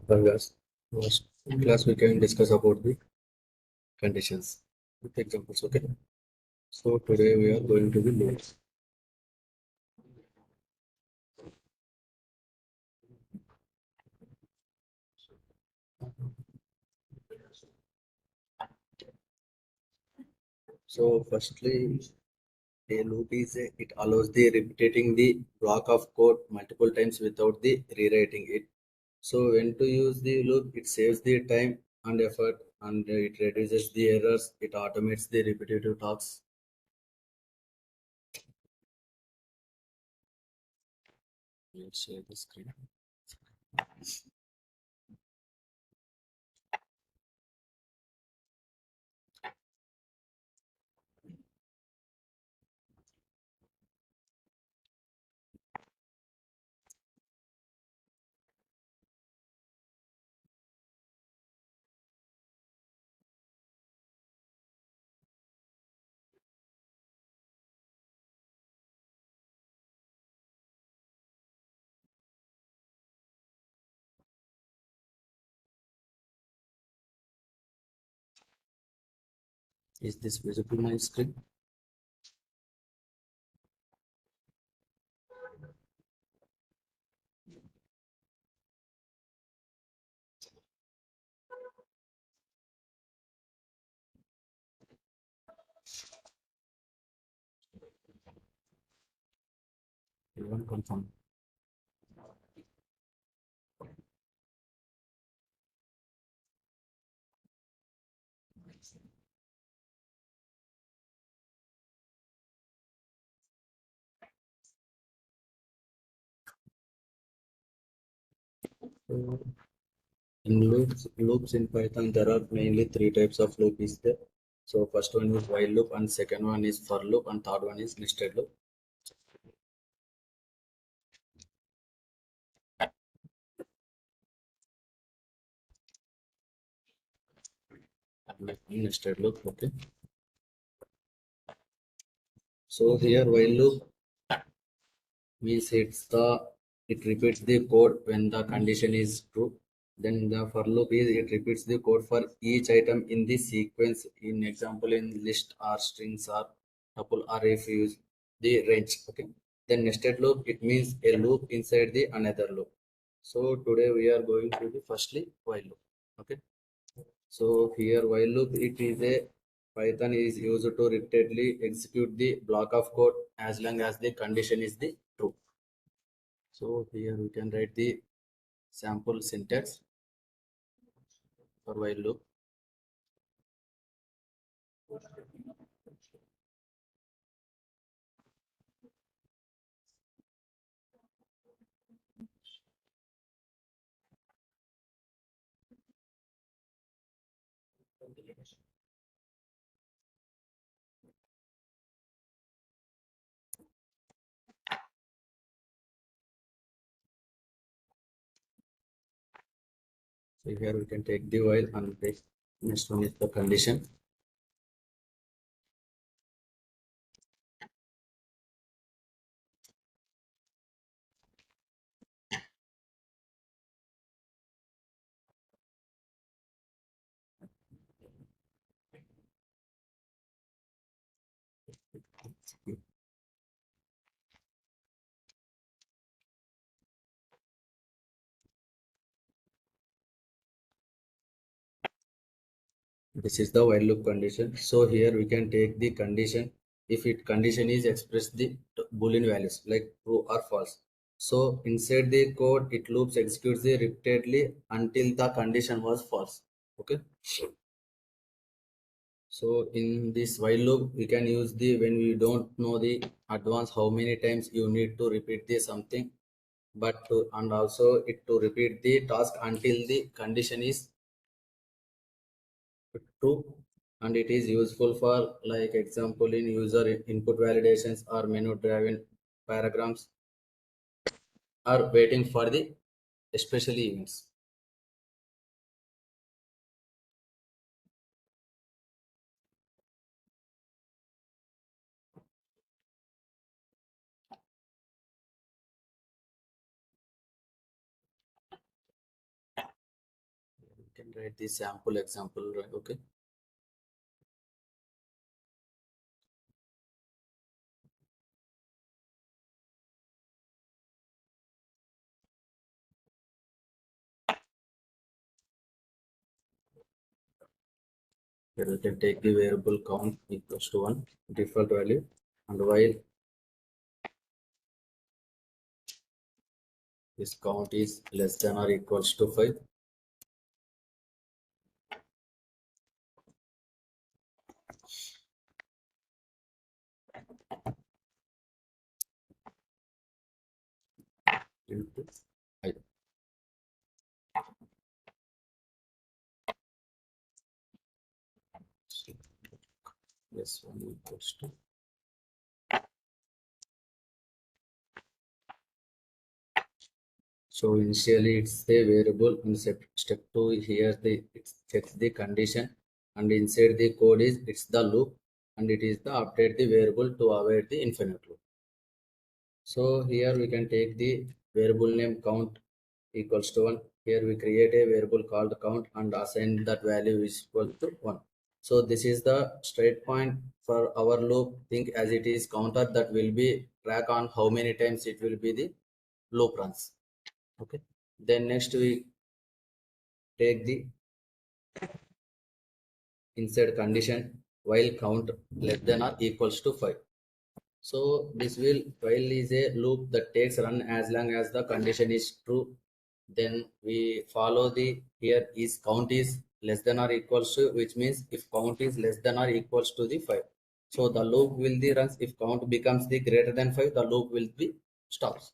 Class. Last class we can discuss about the conditions with examples. Okay. So today we are going to the loops. So firstly, a loop is it allows the repeating the block of code multiple times without the rewriting it. So when to use the loop, it saves the time and effort and it reduces the errors. It automates the repetitive tasks. Let's share the screen. Is this visible my screen? Everyone confirm. So in loops in Python, there are mainly three types of loop is there. So first one is while loop, and second one is for loop, and third one is nested loop. Like nested loop, okay. So here while loop means it repeats the code when the condition is true. Then the for loop is it repeats the code for each item in the sequence. In example, in list or strings or tuple or if you use the range. Okay. Then nested loop it means a loop inside the another loop. So today we are going to the firstly while loop. Okay. So here while loop it is a Python is used to repeatedly execute the block of code as long as the condition is the true. So here we can write the sample syntax for while loop. So here we can take the while and take next one is the condition. This is the while loop condition. So here we can take the condition. If it condition is express the boolean values like true or false. So inside the code it loops executes the repeatedly until the condition was false. Okay. So in this while loop, we can use the when we don't know the advance how many times you need to repeat the something, but to, and also it to repeat the task until the condition is true, and it is useful for like example in user input validations or menu driven paragrams or waiting for the especially events. can write the sample example, right? Okay. Here we can take the variable count equals to 1 default value, and while this count is less than or equals to 5, into I. So this one equals to. So initially it's the variable, in step 2 here it checks the condition, and inside the code is it's the loop, and it is the update the variable to avoid the infinite loop. So here we can take the variable name count equals to 1. Here we create a variable called count and assign that value is equal to 1. So this is the straight point for our loop. Think as it is counter that will be track on how many times it will be the loop runs. Okay. Then next we take the inside condition while count less than or equals to 5. So this will while is a loop that takes run as long as the condition is true. Then we follow the here is count is less than or equals to, which means if count is less than or equals to the 5, so the loop will be runs. If count becomes the greater than 5, the loop will be stops.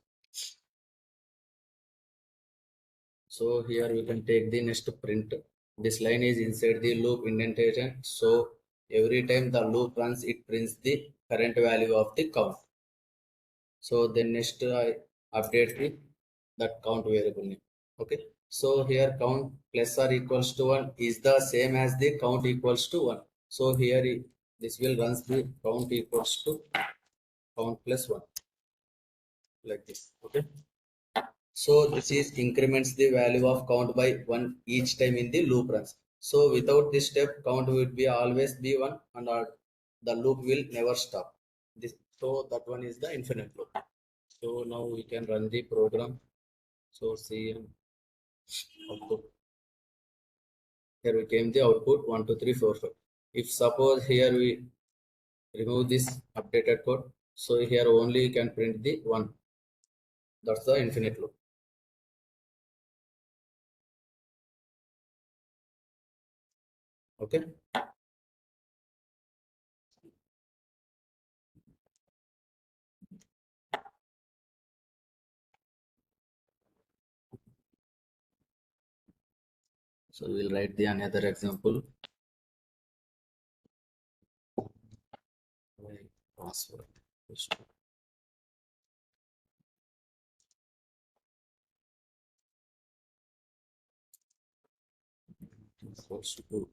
So here we can take the next print. This line is inside the loop indentation. So every time the loop runs, it prints the current value of the count. So then next I update that count variable name. Okay. So here count plus or equals to 1 is the same as the count equals to 1. So here this will runs the count equals to count plus 1 like this. Okay. So this is increments the value of count by 1 each time in the loop runs. So without this step, count would be always be 1, and the loop will never stop. So that one is the infinite loop. So now we can run the program. So see output. Here we came the output 1, 2, 3, 4, 5. If suppose here we remove this updated code, so here only you can print the 1. That's the infinite loop. Okay. So we'll write the another example. Password equals to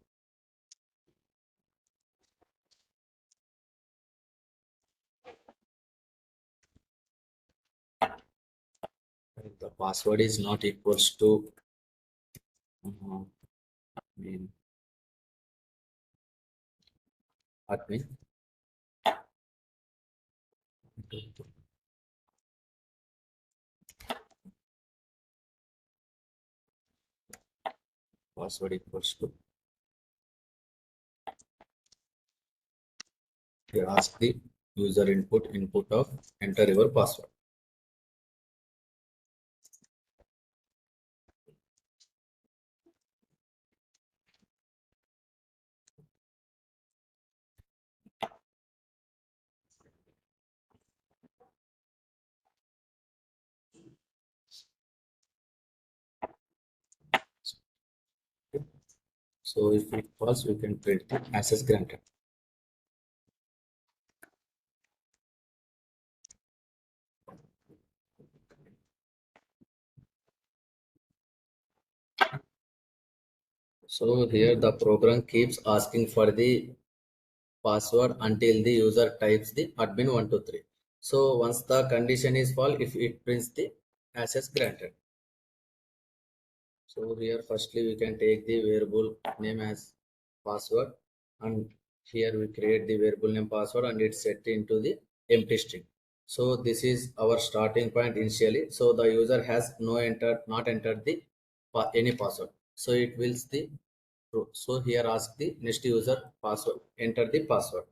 the password is not equals to main admin. Password equals to, here ask the user input of enter your password. So if it false, we can print the access granted. So here the program keeps asking for the password until the user types the admin123. So once the condition is false, if it prints the access granted. So here firstly we can take the variable name as password, and here we create the variable name password and it's set into the empty string. So this is our starting point initially. So the user has not entered the any password, so it wills the true. So here ask the next user password, enter the password.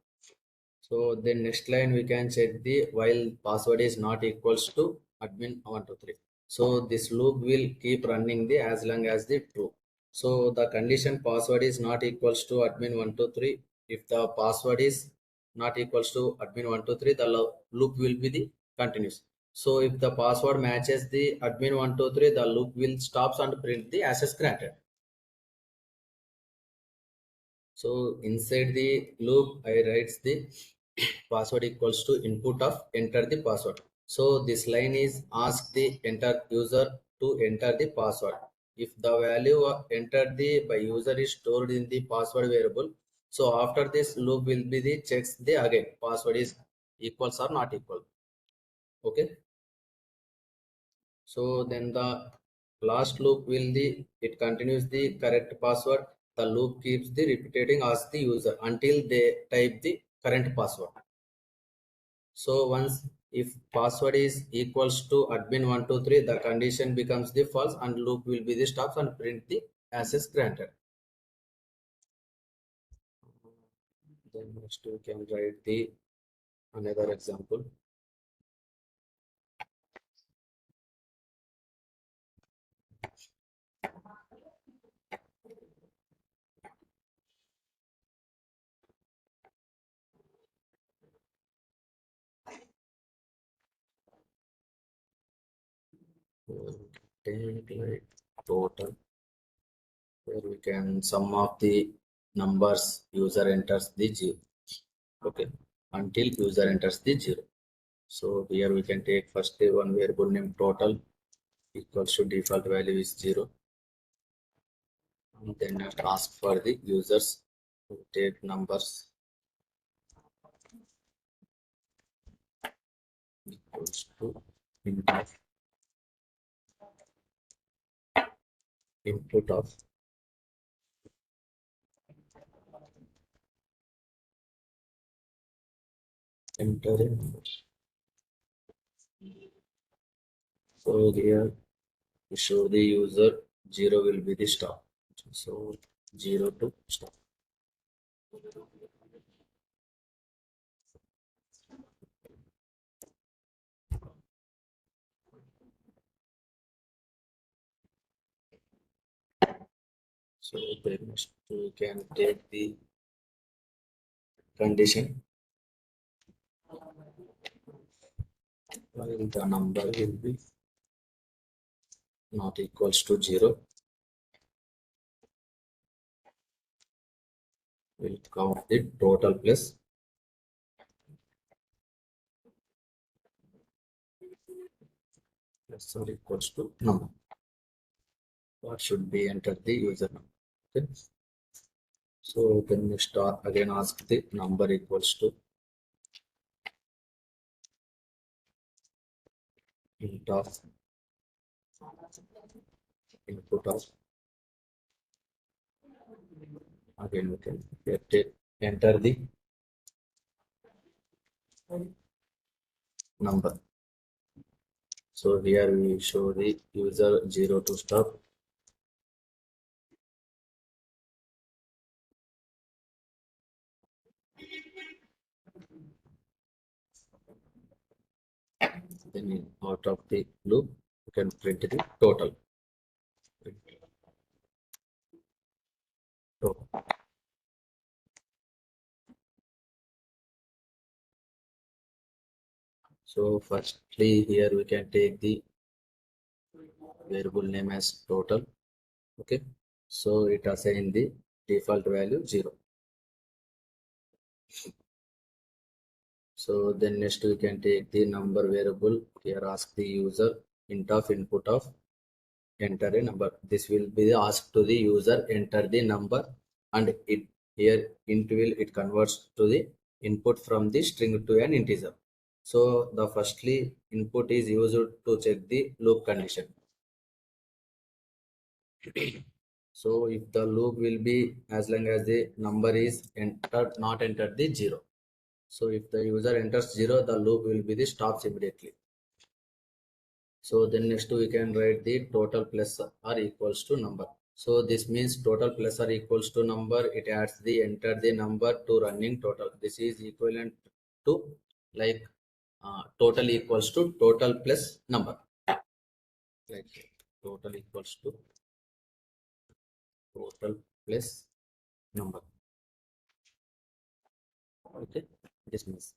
So then next line we can check the while password is not equals to admin 123. So this loop will keep running the as long as the true. So the condition password is not equals to admin 123. If the password is not equals to admin 123, the loop will be the continuous. So if the password matches the admin 123, the loop will stops and print the access granted. So inside the loop, I writes the password equals to input of enter the password. So this line is ask the enter user to enter the password. If the value entered the by user is stored in the password variable, so after this loop will be the checks the again password is equals or not equal. Okay. So then the last loop will the it continues the correct password. The loop keeps the repeating ask the user until they type the current password. So once if password is equals to admin 123, the condition becomes the false and loop will be the stops and print the access granted. Then next we can write the another example. Take like total where we can sum of the numbers user enters the 0. Okay, until user enters the 0. So here we can take first the one variable name total equals to default value is 0, and then ask for the users to take numbers equals to input of enter a number. So here to show the user 0 will be the stop. So 0 to stop. So then next we can take the condition while the number will be not equals to 0. We'll count the total plus or equals to number. What should be entered the user number. Okay. So then we start again ask the number equals to int of input of again we can get it, enter the number. So here we show the user 0 to stop. Then out of the loop you can print the total. Total. So firstly here we can take the variable name as total. Okay, so it assign the default value 0. So then next we can take the number variable. Here ask the user int of input of enter a number. This will be asked to the user enter the number, and it here int will it converts to the input from the string to an integer. So the firstly input is used to check the loop condition. So if the loop will be as long as the number is entered, not entered the 0. So if the user enters 0, the loop will be the stops immediately. So then next we can write the total plus or equals to number. So this means total plus or equals to number. It adds the enter the number to running total. This is equivalent to like total equals to total plus number. Like total equals to total plus number. Okay, this means.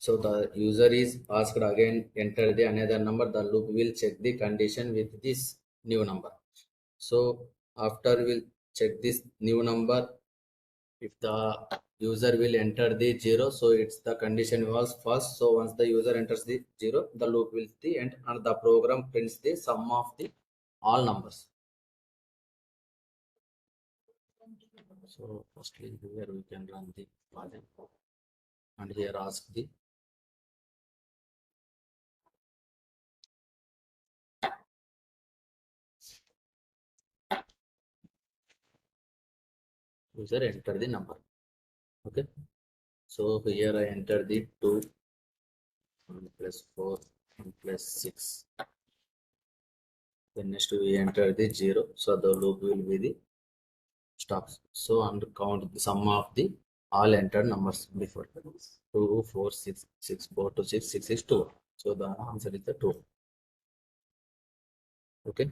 So the user is asked again enter the another number. The loop will check the condition with this new number. So after we'll check this new number, if the user will enter the 0, so it's the condition was false. So once the user enters the 0, the loop will the end and the program prints the sum of the all numbers. So firstly here we can run the project and here ask the user enter the number. Okay, so here I enter the 2 plus 4 plus 6. Then next we enter the 0, so the loop will be the stops. So and count the sum of the all entered numbers before 2, 4, 6, 6, 4 to 6, 6 is 2. So the answer is the 2. Okay.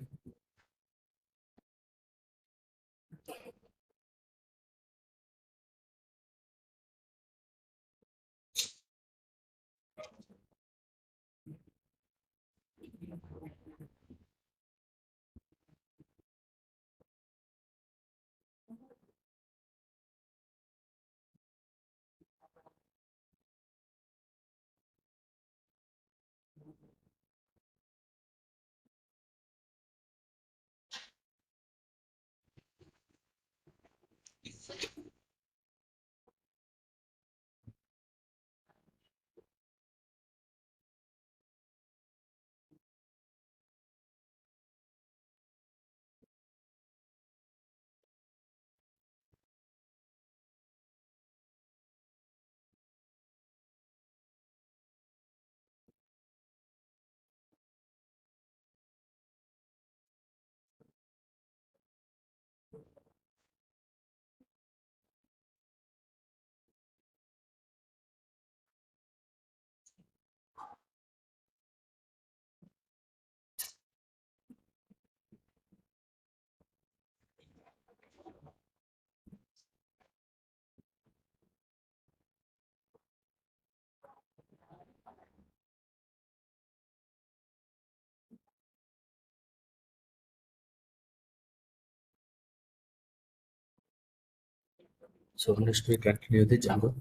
So next we continue the Django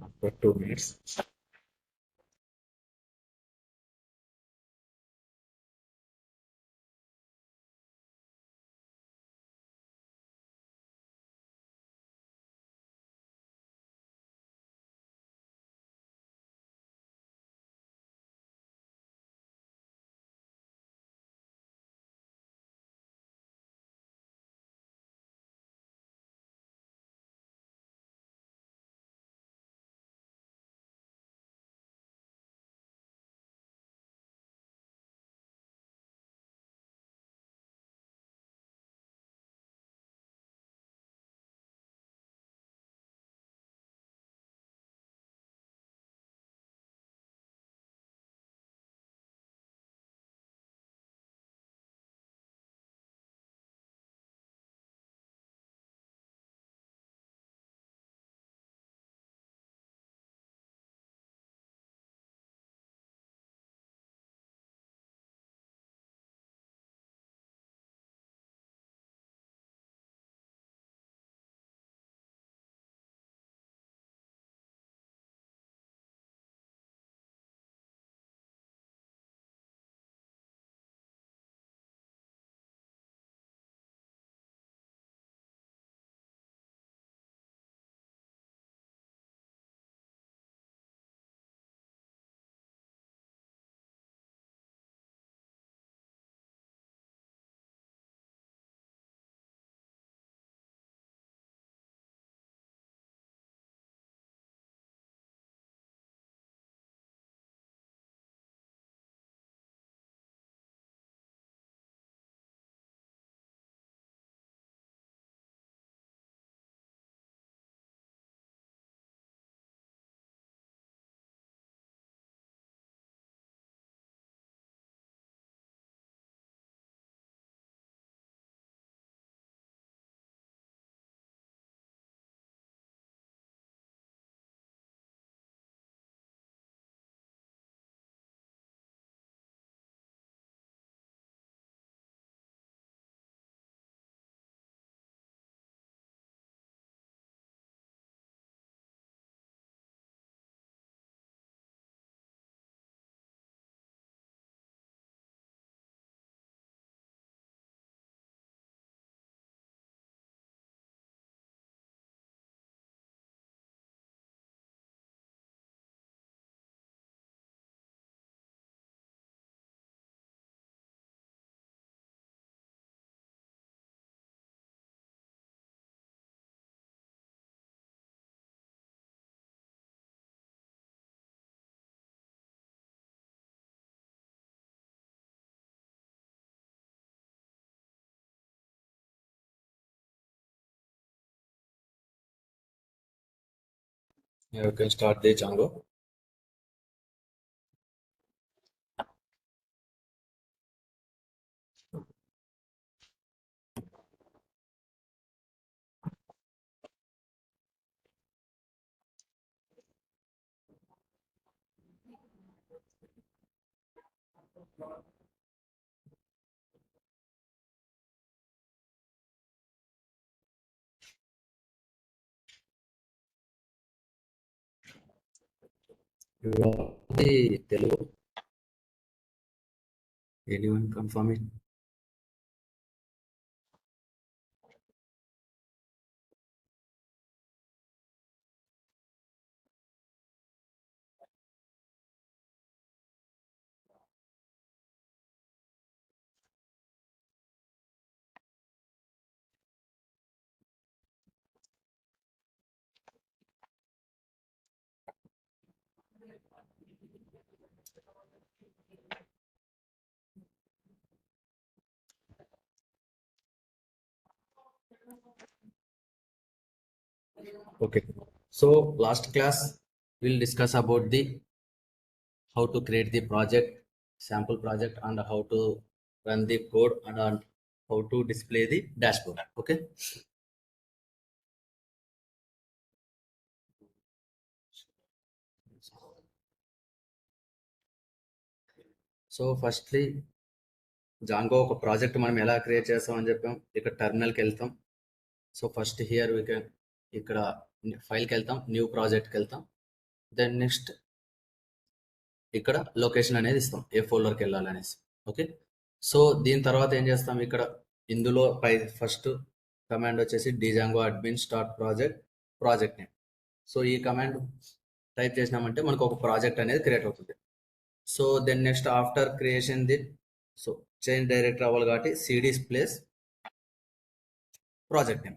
after 2 minutes. Yeah, you can start the Django. You are the Telugu. Anyone confirm it? Okay. So last class we'll discuss about the how to create the project, sample project, and how to run the code and how to display the dashboard. Okay. So firstly Django ఒక project మనం ఎలా create చేస్తామని చెప్పాం. ఇక్కడ టెర్మినల్కి వెళ్తాం. So first here we can ఇక్కడ ఫైల్కి వెళ్తాం, new ప్రాజెక్ట్కి వెళ్తాం. దెన్ నెక్స్ట్ ఇక్కడ లొకేషన్ అనేది ఇస్తాం, ఏ ఫోల్డర్కి వెళ్ళాలనేసి. ఓకే. సో దీని తర్వాత ఏం చేస్తాం, ఇక్కడ ఇందులో ఫస్ట్ కమాండ్ వచ్చేసి Django admin start project name. So ఈ కమాండ్ టైప్ చేసినామంటే మనకు ఒక ప్రాజెక్ట్ అనేది క్రియేట్ అవుతుంది. So then next after creation the so change director అవ్వాలి కాబట్టి CDs place project name.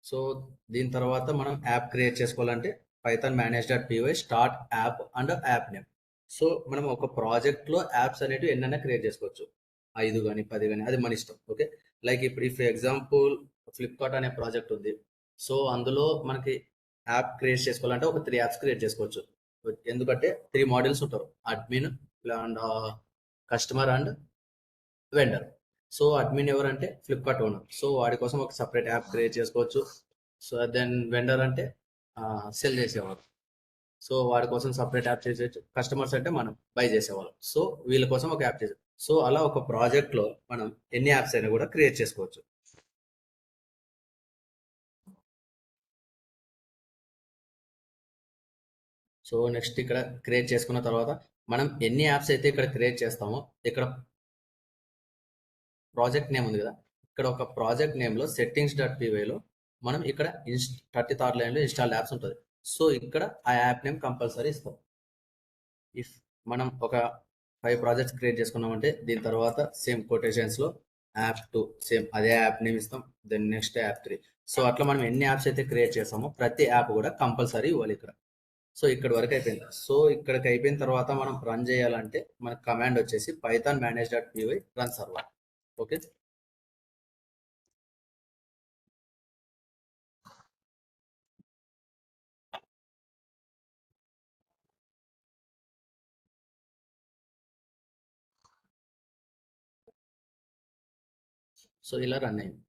So దీని తర్వాత మనం యాప్ క్రియేట్ చేసుకోవాలంటే Python manage.py start app and app name. So మనం ఒక ప్రాజెక్ట్లో యాప్స్ అనేవి ఎన్నైనా క్రియేట్ చేసుకోవచ్చు, 5 కానీ 10 కానీ, అది మన ఇష్టం. ఓకే. లైక్ ఇప్పుడు ఫర్ ఎగ్జాంపుల్ ఫ్లిప్కార్ట్ అనే ప్రాజెక్ట్ ఉంది. సో అందులో మనకి యాప్ క్రియేట్ చేసుకోవాలంటే ఒక 3 యాప్స్ క్రియేట్ చేసుకోవచ్చు. ఎందుకంటే 3 మాడ్యూల్స్ ఉంటారు, admin and customer and vendor. So admin ఎవరంటే ఫ్లిప్కార్ట్ ఓనర్, సో వాడి కోసం ఒక సపరేట్ యాప్ క్రియేట్ చేసుకోవచ్చు. సో దెన్ వెండర్ అంటే సెల్ చేసేవారు, సో వాడి కోసం సపరేట్ యాప్ చేసేయచ్చు. కస్టమర్స్ అంటే మనం బై చేసేవాళ్ళం, సో వీళ్ళ కోసం ఒక యాప్ చేసే. సో అలా ఒక ప్రాజెక్ట్లో మనం ఎన్ని యాప్స్ అయినా కూడా క్రియేట్ చేసుకోవచ్చు. సో నెక్స్ట్ ఇక్కడ క్రియేట్ చేసుకున్న తర్వాత మనం ఎన్ని యాప్స్ అయితే ఇక్కడ క్రియేట్ చేస్తామో, ఇక్కడ ప్రాజెక్ట్ నేమ్ ఉంది కదా, ఇక్కడ ఒక ప్రాజెక్ట్ నేమ్లో settings.py మనం ఇక్కడ 33 లైన్లో ఇన్స్టాల్ యాప్స్ ఉంటుంది. సో ఇక్కడ ఆ యాప్ నేమ్ కంపల్సరీ ఇస్తాం. ఇఫ్ మనం ఒక 5 ప్రాజెక్ట్స్ క్రియేట్ చేసుకున్నామంటే దీని తర్వాత సేమ్ కొటేషన్స్లో యాప్ 2 సేమ్ అదే యాప్ నేమ్ ఇస్తాం. Then next app 3. సో అట్లా మనం ఎన్ని యాప్స్ అయితే క్రియేట్ చేస్తామో ప్రతి యాప్ కూడా కంపల్సరీ ఇవ్వాలి ఇక్కడ. సో ఇక్కడ వరకు అయిపోయింది. సో ఇక్కడికి అయిపోయిన తర్వాత మనం రన్ చేయాలంటే మన కమాండ్ వచ్చేసి Python manage.py run server. Okay. So ఇలా రన్ అయింది.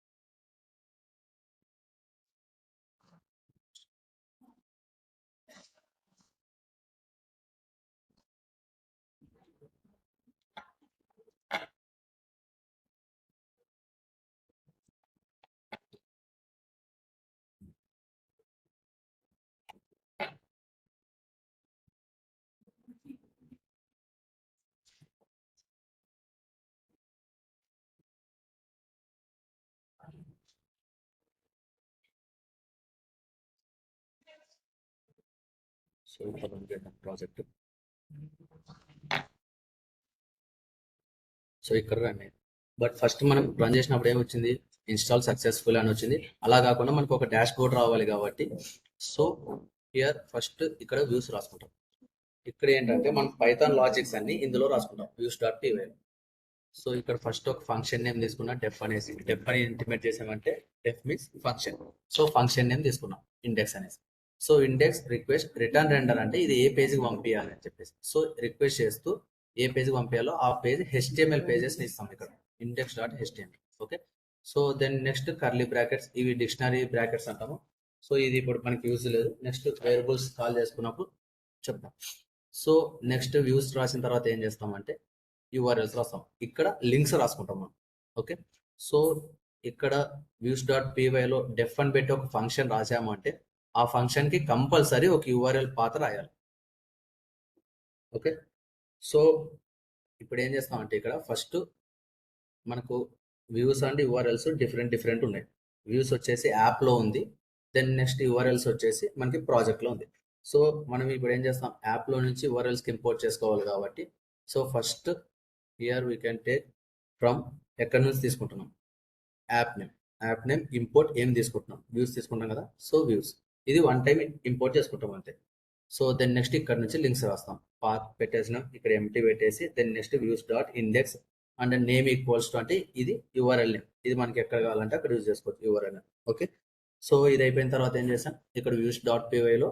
సో ఇక్కడ రన్ చేద్దాం ప్రాజెక్ట్. సో ఇక్కడ రన్ అయింది. బట్ ఫస్ట్ మనం రన్ చేసినప్పుడు ఏమొచ్చింది, ఇన్స్టాల్ సక్సెస్ఫుల్ అని వచ్చింది. అలా కాకుండా మనకు ఒక డాష్ బోర్డ్ రావాలి కాబట్టి సో హియర్ ఫస్ట్ ఇక్కడ వ్యూస్ రాసుకుంటాం. ఇక్కడ ఏంటంటే మనం పైథాన్ లాజిక్స్ అన్ని ఇందులో రాసుకుంటాం views.py. సో ఇక్కడ ఫస్ట్ ఒక ఫంక్షన్ నేమ్ తీసుకున్నా, డెఫ్ అనేసి. డెఫ్ అని ఇంటిమేట్ చేసామంటే def means function. So function name తీసుకున్నాం ఇండెక్స్ అనేసి. So index request return render అంటే ఇది ఏ పేజ్కి పంపించాలని చెప్పేసి. సో రిక్వెస్ట్ చేస్తూ ఏ పేజ్కి పంపించాలో ఆ పేజ్ HTML పేజెస్ ఇస్తాం ఇక్కడ, index dot HTML. Okay. So then next curly brackets, ఇవి డిక్షనరీ బ్రాకెట్స్ అంటాము. సో ఇది ఇప్పుడు మనకి యూజ్ లేదు. నెక్స్ట్ వేరియబుల్స్ కాల్ చేసుకున్నప్పుడు చెప్తాం. సో నెక్స్ట్ వ్యూస్ రాసిన తర్వాత ఏం చేస్తామంటే URLs రాస్తాం, ఇక్కడ లింక్స్ రాసుకుంటాం మనం. ఓకే. సో ఇక్కడ వ్యూస్ డాట్ పీవైలో డెఫ్ అని పెట్టి ఒక ఫంక్షన్ రాసాము అంటే ఆ ఫంక్షన్ కి కంపల్సరీ ఒక URL పాత రాయాలి. ఓకే. సో ఇప్పుడు ఏం చేస్తామంటే ఇక్కడ ఫస్ట్ మనకు వ్యూస్ అండ్ URLs డిఫరెంట్ ఉన్నాయి. వ్యూస్ వచ్చేసి యాప్లో ఉంది, దెన్ నెక్స్ట్ URLs వచ్చేసి మనకి ప్రాజెక్ట్లో ఉంది. సో మనం ఇప్పుడు ఏం చేస్తాం, యాప్లో నుంచి URLస్కి ఇంపోర్ట్ చేసుకోవాలి కాబట్టి so first here we can take from, ఎక్కడి నుంచి తీసుకుంటున్నాం, యాప్ నేమ్ ఇంపోర్ట్ ఏం తీసుకుంటున్నాం, వ్యూస్ తీసుకుంటాం కదా. సో వ్యూస్ ఇది వన్ టైం ఇంపోర్ట్ చేసుకుంటాం అంతే. సో దెన్ నెక్స్ట్ ఇక్కడ నుంచి లింక్స్ రాస్తాం, పాత్ పెట్టేసినాం, ఇక్కడ ఎంటీ పెట్టేసి then next views dot index and name equals to అంటే ఇది URL నేమ్, ఇది మనకి ఎక్కడ కావాలంటే అక్కడ యూజ్ చేసుకోవచ్చు URL నేమ్. ఓకే. సో ఇది అయిపోయిన తర్వాత ఏం చేసాం, ఇక్కడ వ్యూస్ డాట్ పీవైలో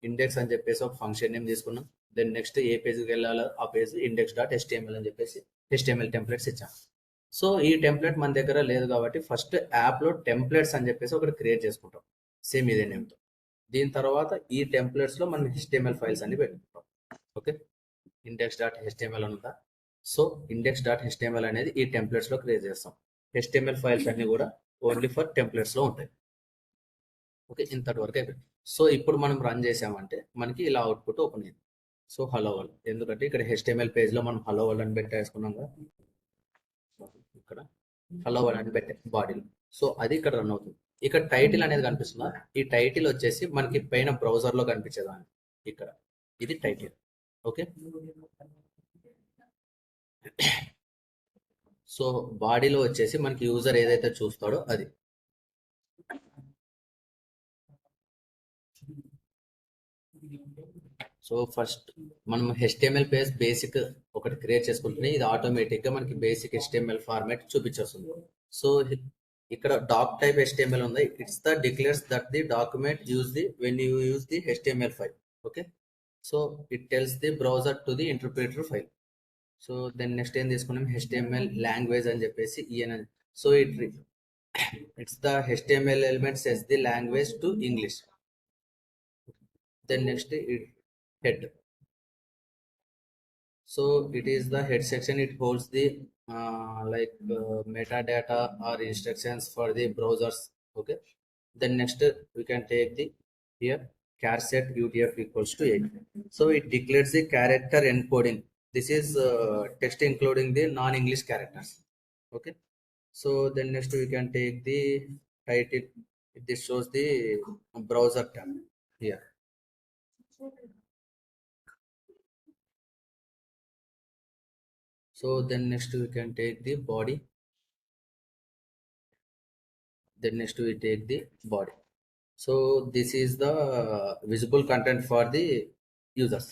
ఇండెక్స్ అని చెప్పేసి ఒక ఫంక్షన్ నేమ్ తీసుకున్నాం. దెన్ నెక్స్ట్ ఏ పేజ్కి వెళ్ళాలో ఆ పేజ్ ఇండెక్స్ డాట్ HTML అని చెప్పేసి HTML టెంప్లెట్స్ ఇచ్చాం. సో ఈ టెంప్లెట్ మన దగ్గర లేదు కాబట్టి ఫస్ట్ యాప్లో టెంప్లెట్స్ అని చెప్పేసి ఒకటి క్రియేట్ చేసుకుంటాం సేమ్ ఇదే నేమ్తో. దీని తర్వాత ఈ టెంప్లెట్స్లో మనం HTML ఫైల్స్ అన్ని పెట్టుకుంటాం. ఓకే. ఇండెక్స్ డాట్ HTML ఉందా, సో ఇండెక్స్ డాట్ HTML అనేది ఈ టెంప్లెట్స్లో క్రియేట్ చేస్తాం. HTML ఫైల్స్ అన్ని కూడా ఓన్లీ ఫర్ టెంప్లెట్స్లో ఉంటాయి. ఓకే, ఇంతటి వరకు అయిపోయింది. సో ఇప్పుడు మనం రన్ చేసామంటే మనకి ఇలా అవుట్పుట్ ఓపెన్ అయింది. సో హలో వరల్డ్, ఎందుకంటే ఇక్కడ HTML పేజ్లో మనం హలో వరల్డ్ అని పెట్టేసుకున్నాం కదా, ఇక్కడ హలో వరల్డ్ అని పెట్టే బాడీలో. సో అది ఇక్కడ రన్ అవుతుంది. ఇక్కడ టైటిల్ అనేది కనిపిస్తుందా, ఈ టైటిల్ వచ్చేసి మనకి పైన బ్రౌజర్లో కనిపించేదాన్ని, ఇక్కడ ఇది టైటిల్. ఓకే. సో బాడీలో వచ్చేసి మనకి యూజర్ ఏదైతే చూస్తాడో అది. సో ఫస్ట్ మనం HTML పేజ్ బేసిక్ ఒకటి క్రియేట్ చేసుకుంటున్నాయి, ఇది ఆటోమేటిక్గా మనకి బేసిక్ HTML ఫార్మాట్ చూపించేస్తుంది. సో ఇక్కడ డాక్ టైప్ HTML ఉంది, it's the declares that the document use the when you use the HTML file. Okay. So it tells the browser to the interpreter file. So then next ఏం తీసుకున్నాం, HTML language అని చెప్పేసి ఈయన. So it's the HTML element sets the language to English. Then next head. So it is the head section, it holds the metadata or instructions for the browsers. Okay. Then next we can take the here char set UTF equals to 8. So it declares the character encoding. This is text including the non-English characters. Okay. So then next we can take the title. This shows the browser tab here. So then next we can take the body. Then next we take the body. So this is the visible content for the users.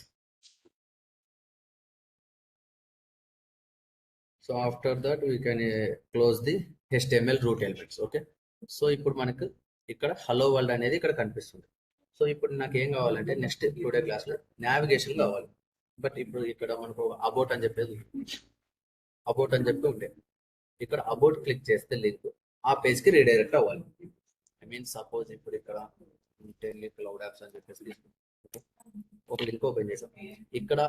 So after that we can close the HTML root elements. Okay. So ఇప్పుడు మనకు ఇక్కడ hello world అనేది ఇక్కడ కనిపిస్తుంది. So ఇప్పుడు నాకు ఏం కావాలంటే నెక్స్ట్ టుడే క్లాస్లో నావిగేషన్ కావాలి. బట్ ఇప్పుడు ఇక్కడ మనకు అబౌట్ అని చెప్పేది, అబౌట్ అని చెప్పి ఉంటే ఇక్కడ అబౌట్ క్లిక్ చేస్తే లింక్ ఆ పేజ్కి రీడైరెక్ట్ అవ్వాలి. ఐ మీన్ సపోజ్ ఇప్పుడు ఇక్కడ క్లౌడ్ యాప్స్ అని చెప్పేసి ఒక లింక్ ఓపెన్ చేసాం, ఇక్కడ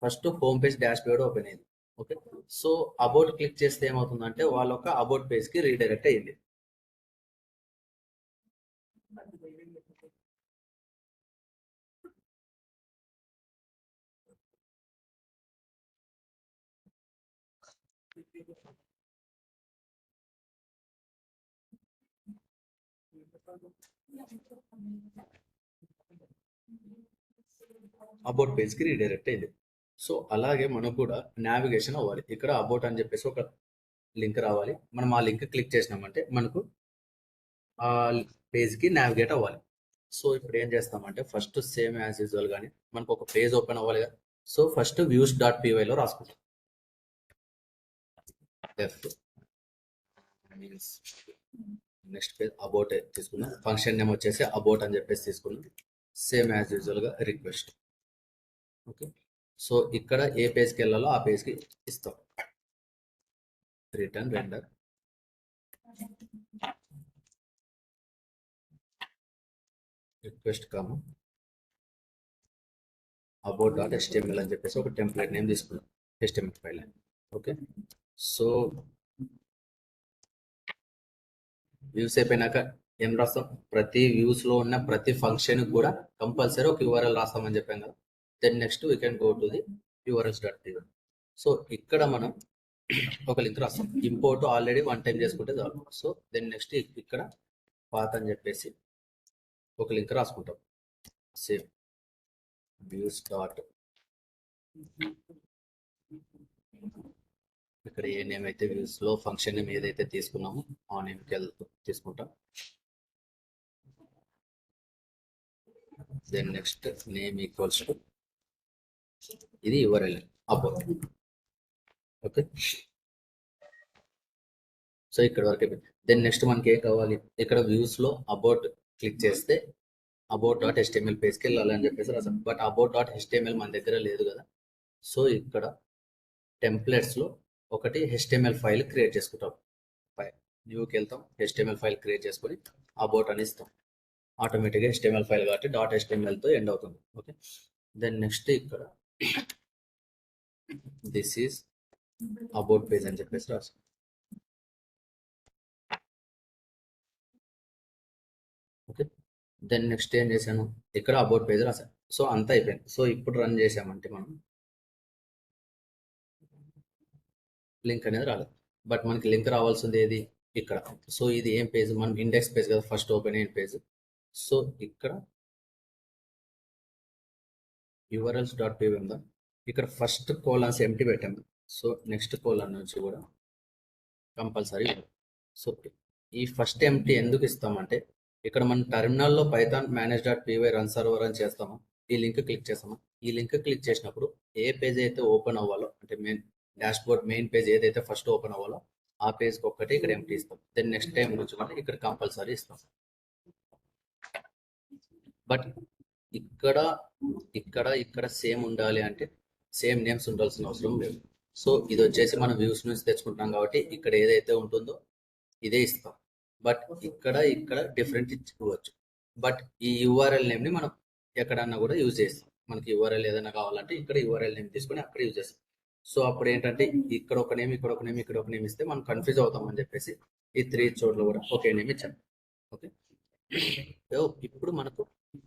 first home page dash board open అయింది. ఓకే. సో అబౌట్ క్లిక్ చేస్తే ఏమవుతుందంటే వాళ్ళ ఒక అబౌట్ పేజ్కి రీడైరెక్ట్ అయ్యింది. అబౌట్ పేజ్కి రీడైరెక్ట్ అయింది. సో అలాగే మనకు కూడా నావిగేషన్ అవ్వాలి. ఇక్కడ అబౌట్ అని చెప్పేసి ఒక లింక్ రావాలి, మనం ఆ లింక్ క్లిక్ చేసినామంటే మనకు ఆ పేజ్కి నావిగేట్ అవ్వాలి. సో ఇప్పుడు ఏం చేస్తామంటే ఫస్ట్ సేమ్ యాజ్ యూజువల్ గానీ మనకు ఒక పేజ్ ఓపెన్ అవ్వాలి కదా. సో ఫస్ట్ వ్యూస్ డాట్ పీవైలో రాసుకుంటాం, F means next page about తీసుకున్నాం, ఫంక్షన్ నేమ్ వచ్చేసి అబౌట్ అని చెప్పేసి తీసుకున్నాం. సేమ్ యాజ్ యూజువల్గా రిక్వెస్ట్. ఓకే, సో ఇక్కడ ఏ పేజ్కి వెళ్ళాలో ఆ పేజ్కి ఇస్తాం. రిటర్న్ రెండర్ రిక్వెస్ట్ కామ about.html అని చెప్పేసి ఒక టెంప్లెట్ నేమ్ తీసుకున్నాం, HTML file. Okay, so views అయిపోయినాక ఏం రాస్తాం? ప్రతి వ్యూస్ లో ఉన్న ప్రతి ఫంక్షన్ కూడా కంపల్సరీ ఒక యూఆర్ఎల్ రాస్తామని చెప్పాం కదా. Then next we can go to the urls.py. So ఇక్కడ మనం ఒక లింక్ రాస్తాం. ఇంపోర్ట్ ఆల్రెడీ 1 టైం చేసుకుంటే చాలు. సో దెన్ నెక్స్ట్ ఇక్కడ పాత్ అని చెప్పేసి ఒక లింక్ రాసుకుంటాం. సేమ్ వ్యూస్ డాట్, ఇక్కడ ఏ నేమ్ అయితే వ్యూస్ లో ఫంక్షన్ నేమ్ ఏదైతే తీసుకున్నామో ఆ నేమ్కి తీసుకుంటాం. Then next name equals to ఇది యువర్ఎల్ అబౌట్. ఓకే, సో ఇక్కడ వరకు అయిపోయింది. దెన్ నెక్స్ట్ మనకి ఏం కావాలి? ఇక్కడ వ్యూస్ లో అబౌట్ క్లిక్ చేస్తే about.html పేజ్కి వెళ్ళాలి అని చెప్పేసి రాసాం. బట్ about.html మన దగ్గర లేదు కదా. సో ఇక్కడ టెంప్లెట్స్ లో ఒకటి HTML ఫైల్ క్రియేట్ చేసుకుంటాం. న్యూకి వెళ్తాం, HTML ఫైల్ క్రియేట్ చేసుకొని అబౌట్ అని ఇస్తాం. ఆటోమేటిక్గా HTML ఫైల్ కాబట్టి .html తో ఎండ్ అవుతుంది. ఓకే, దెన్ నెక్స్ట్ ఇక్కడ దిస్ ఈజ్ అబౌట్ పేజ్ అని చెప్పేసి రాసాం. ఓకే, దెన్ నెక్స్ట్ ఏం చేశాను? ఇక్కడ అబౌట్ పేజ్ రాశాను. సో అంతా అయిపోయింది. సో ఇప్పుడు రన్ చేసామంటే మనం లింక్ అనేది రాలేదు. బట్ మనకి లింక్ రావాల్సింది ఏది? ఇక్కడ. సో ఇది ఏం పేజ్? మనం ఇండెక్స్ పేజ్ కదా, ఫస్ట్ ఓపెన్ అయిన పేజ్. సో ఇక్కడ urls.py ఉందా, ఇక్కడ ఫస్ట్ కోలన్స్ ఎంటీ పెట్టాము. సో నెక్స్ట్ కోలన్ నుంచి కూడా కంపల్సరీ. సో ఈ ఫస్ట్ ఎంటీ ఎందుకు ఇస్తామంటే ఇక్కడ మనం టెర్మినల్లో పైథాన్ manage.py రన్ సర్వర్ అని చేస్తాము. ఈ లింక్ క్లిక్ చేస్తాము. ఈ లింక్ క్లిక్ చేసినప్పుడు ఏ పేజ్ అయితే ఓపెన్ అవ్వాలో, అంటే మెయిన్ డాష్బోర్డ్ మెయిన్ పేజ్ ఏదైతే ఫస్ట్ ఓపెన్ అవ్వాలో ఆ పేజ్కి ఒక్కటి ఇక్కడ ఎంటీ ఇస్తాం. దెన్ నెక్స్ట్ టైం నుంచి మనం ఇక్కడ కంపల్సరీ ఇస్తాం. బట్ ఇక్కడ ఇక్కడ ఇక్కడ సేమ్ ఉండాలి అంటే సేమ్ నేమ్స్ ఉండాల్సిన అవసరం లేదు. సో ఇది వచ్చేసి మనం వ్యూస్ నుంచి తెచ్చుకుంటాం కాబట్టి ఇక్కడ ఏదైతే ఉంటుందో ఇదే ఇస్తాం. బట్ ఇక్కడ ఇక్కడ డిఫరెంట్ ఇచ్చుకోవచ్చు. బట్ ఈ యూఆర్ఎల్ నేమ్ని మనం ఎక్కడన్నా కూడా యూజ్ చేస్తాం. మనకి యూఆర్ఎల్ ఏదైనా కావాలంటే ఇక్కడ యూఆర్ఎల్ నేమ్ తీసుకొని అక్కడ యూజ్ చేస్తాం. సో అప్పుడు ఏంటంటే ఇక్కడ ఒక నేమ్, ఇక్కడ ఒక నేమ్, ఇక్కడ ఒక నేమ్ ఇస్తే మనం కన్ఫ్యూజ్ అవుతాం అని చెప్పేసి ఈ 3 చోట్ల కూడా ఒకే నేమ్ ఇచ్చాను. ఓకే, ఇప్పుడు మనకు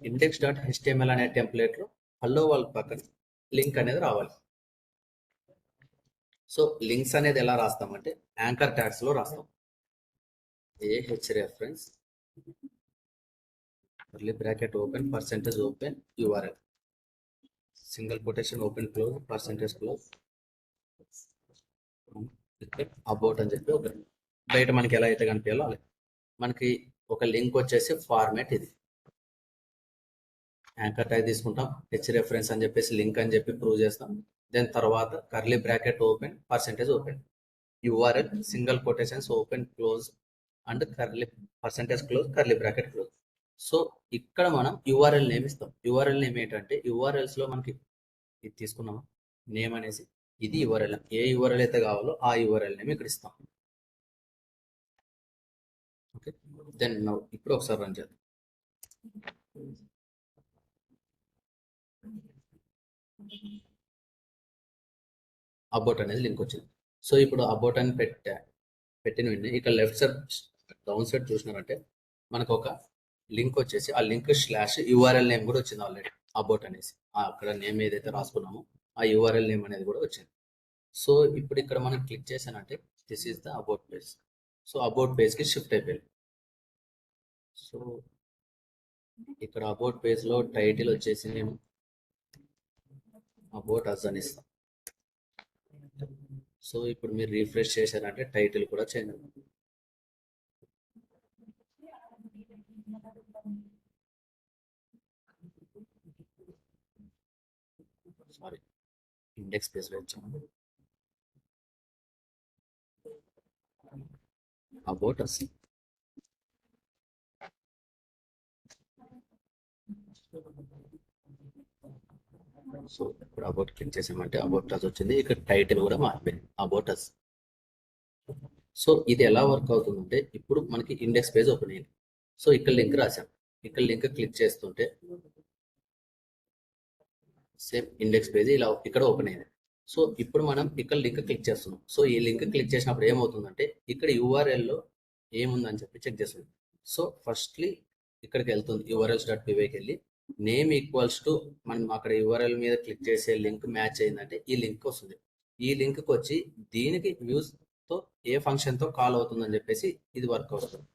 index.html అనే టెంప్లెట్ లో హలో వాళ్ళ పక్కన లింక్ అనేది రావాలి. సో లింక్స్ అనేది ఎలా రాస్తామంటే యాంకర్ ట్యాగ్స్ లో రాస్తాం. reference curly bracket open percentage open url single quotation open close percentage close about అని చెప్పి ఒక బయట మనకి ఎలా అయితే కనిపించాలో అలా. మనకి ఒక లింక్ వచ్చేసి ఫార్మాట్ ఇది. యాంకర్ ట్యాగ్ తీసుకుంటాం, రెఫరెన్స్ అని చెప్పేసి లింక్ అని చెప్పి ప్రూవ్ చేస్తాం. దెన్ తర్వాత curly bracket open percentage open URL single quotations open close and curly percentage close curly bracket close. So ఇక్కడ మనం యూఆర్ఎల్ నేమ్ ఇస్తాం. యూఆర్ఎల్ నేమ్ ఏంటంటే యూఆర్ఎల్స్ లో మనకి ఇది తీసుకున్నాం నేమ్ అనేసి, ఇది యూఆర్ఎల్. ఏ యూఆర్ఎల్ అయితే కావాలో ఆ యూఆర్ఎల్ నేమ్ ఇక్కడ ఇస్తాం. ఓకే, దెన్ ఇప్పుడు ఒకసారి రన్ చేద్దాం. అబౌట్ అనేది లింక్ వచ్చింది. సో ఇప్పుడు అబౌట్ అని పెట్టిన వెంటనే ఇక్కడ లెఫ్ట్ సైడ్ డౌన్ సైడ్ చూసినారంటే మనకు ఒక లింక్ వచ్చేసి ఆ లింక్ స్లాష్ యూఆర్ఎల్ నేమ్ కూడా వచ్చింది ఆల్రెడీ. అబౌట్ అనేసి అక్కడ నేమ్ ఏదైతే రాసుకున్నామో ఆ యూఆర్ఎల్ నేమ్ అనేది కూడా వచ్చింది. సో ఇప్పుడు ఇక్కడ మనం క్లిక్ చేశానంటే this is the about page. So about పేజ్కి షిఫ్ట్ అయిపోయింది. సో ఇక్కడ అబౌట్ పేజ్లో టైటిల్ వచ్చేసి నేను అబౌట్ అస్ అని ఇస్తాను. సో ఇప్పుడు మీరు రీఫ్రెష్ చేశారంటే టైటిల్ కూడా చేంజ్ అవుతుంది. సారీ, ఇండెక్స్ పేజ్లో వచ్చాము. అబౌట్ అస్ సో ఇప్పుడు అబౌట్ క్లిక్ చేసామంటే అబౌట్ అస్ వచ్చింది. ఇక్కడ టైటిల్ కూడా మారిపోయింది, అబౌట్ అస్. సో ఇది ఎలా వర్క్ అవుతుందంటే ఇప్పుడు మనకి ఇండెక్స్ పేజ్ ఓపెన్ అయింది. సో ఇక్కడ లింక్ రాసాం, ఇక్కడ లింక్ క్లిక్ చేస్తుంటే సేమ్ ఇండెక్స్ పేజ్ ఇలా ఇక్కడ ఓపెన్ అయింది. సో ఇప్పుడు మనం ఇక్కడ లింక్ క్లిక్ చేస్తున్నాం. సో ఈ లింక్ క్లిక్ చేసినప్పుడు ఏమవుతుందంటే ఇక్కడ యూఆర్ఎల్లో ఏముందని చెప్పి చెక్ చేస్తుంది. సో ఫస్ట్లీ ఇక్కడికి వెళ్తుంది, urls.pyకి వెళ్ళి నేమ్ ఈక్వల్స్ టు మనం అక్కడ యూఆర్ఎల్ మీద క్లిక్ చేసే లింక్ మ్యాచ్ అయిందంటే ఈ లింక్ వస్తుంది. ఈ లింక్కి వచ్చి దీనికి వ్యూస్తో ఏ ఫంక్షన్తో కాల్ అవుతుందని చెప్పేసి ఇది వర్క్ అవుతుంది.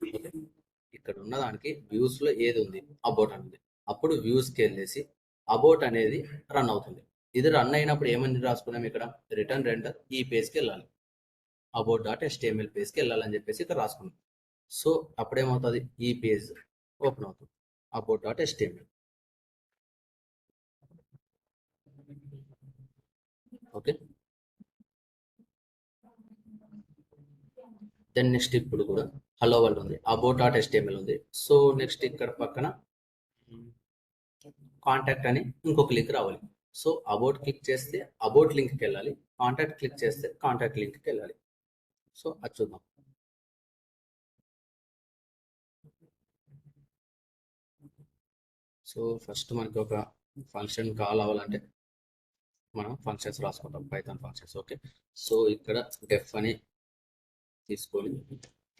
ఇక్కడ ఉన్న దానికి వ్యూస్లో ఏది ఉంది, అబౌట్ అనేది. అప్పుడు వ్యూస్కి వెళ్ళేసి అబౌట్ అనేది రన్ అవుతుంది. ఇది రన్ అయినప్పుడు ఏమని రాసుకున్నాం, ఇక్కడ రిటర్న్ రెండర్ ఈ పేజ్కి వెళ్ళాలి, about.html పేజ్కి వెళ్ళాలని చెప్పేసి ఇక్కడ రాసుకున్నాం. సో అప్పుడేమవుతుంది, ఈ పేజ్ ఓపెన్ అవుతుంది, about.html. ఓకే, దెన్ నెక్స్ట్ ఇప్పుడు కూడా హలో వరల్డ్ ఉంది, about.html ఉంది. సో నెక్స్ట్ ఇక్కడ పక్కన కాంటాక్ట్ అని ఇంకొక లింక్ రావాలి. సో అబౌట్ క్లిక్ చేస్తే అబౌట్ లింక్కి వెళ్ళాలి, కాంటాక్ట్ క్లిక్ చేస్తే కాంటాక్ట్ లింక్కి వెళ్ళాలి. సో అది చూద్దాం. సో ఫస్ట్ మనకి ఒక ఫంక్షన్ కాల్ అవ్వాలంటే మనం ఫంక్షన్స్ రాసుకుంటాం, పైథాన్ ఫంక్షన్స్. ఓకే, సో ఇక్కడ డెఫ్ అని తీసుకొని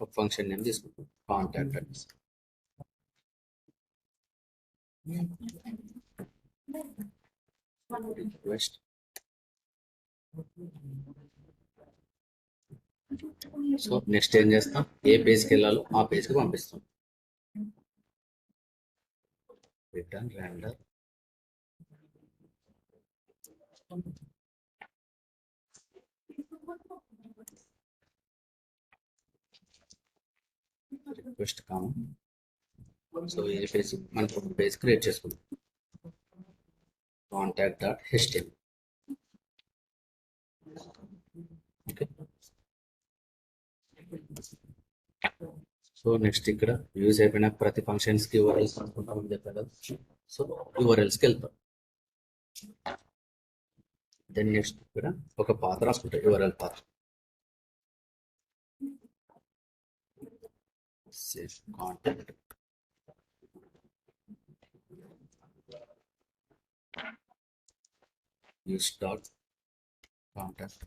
ఒక ఫంక్షన్ నేమ్ తీసుకుంటాం, కాంటాక్ట్ అని. రిక్వెస్ట్. సో నెక్స్ట్ ఏం చేస్తాం, ఏ పేజ్కి వెళ్ళాలో ఆ పేజ్కి పంపిస్తాం. రిటర్న్ రెండర్ రిక్వెస్ట్ కాము. సో ఈ పేజ్ మనకు ఒక పేజ్ క్రియేట్ చేసుకుందాం, contact.html. ఓకే, సో నెక్స్ట్ ఇక్కడ యూజ్ అయిపోయిన ప్రతి ఫంక్షన్స్కి యూఆర్ఎల్స్ అనుకుంటామని చెప్పారు కదా. సో యూఆర్ఎల్స్కి వెళ్తాం. దెన్ నెక్స్ట్ ఇక్కడ ఒక పాత రాసుకుంటాం, URL path. Save contact. Use dot contact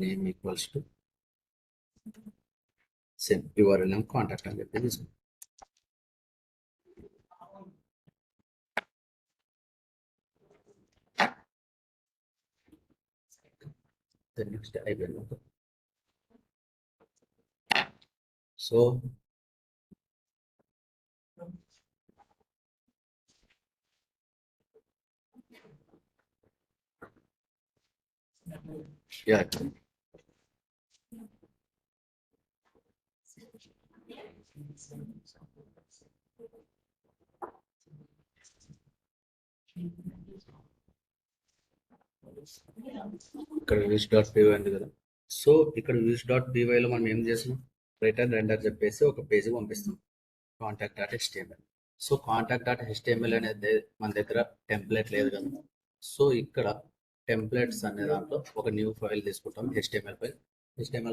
name equals to same URL name contact అని చెప్పి తీసుకుంటాం. నెక్స్ట్ అయిపోయింది. సో యా, ఇక్కడ views.py ఉంది కదా. సో ఇక్కడ views.py లో మనం ఏం చేస్తున్నాం, రిటర్న్ రెండర్ చెప్పేసి ఒక పేజ్ పంపిస్తాం, contact.html. సో contact.html అనేది మన దగ్గర టెంప్లెట్ లేదు కదా. సో ఇక్కడ టెంప్లెట్స్ అనే దాంట్లో ఒక న్యూ ఫైల్ తీసుకుంటాం, HTML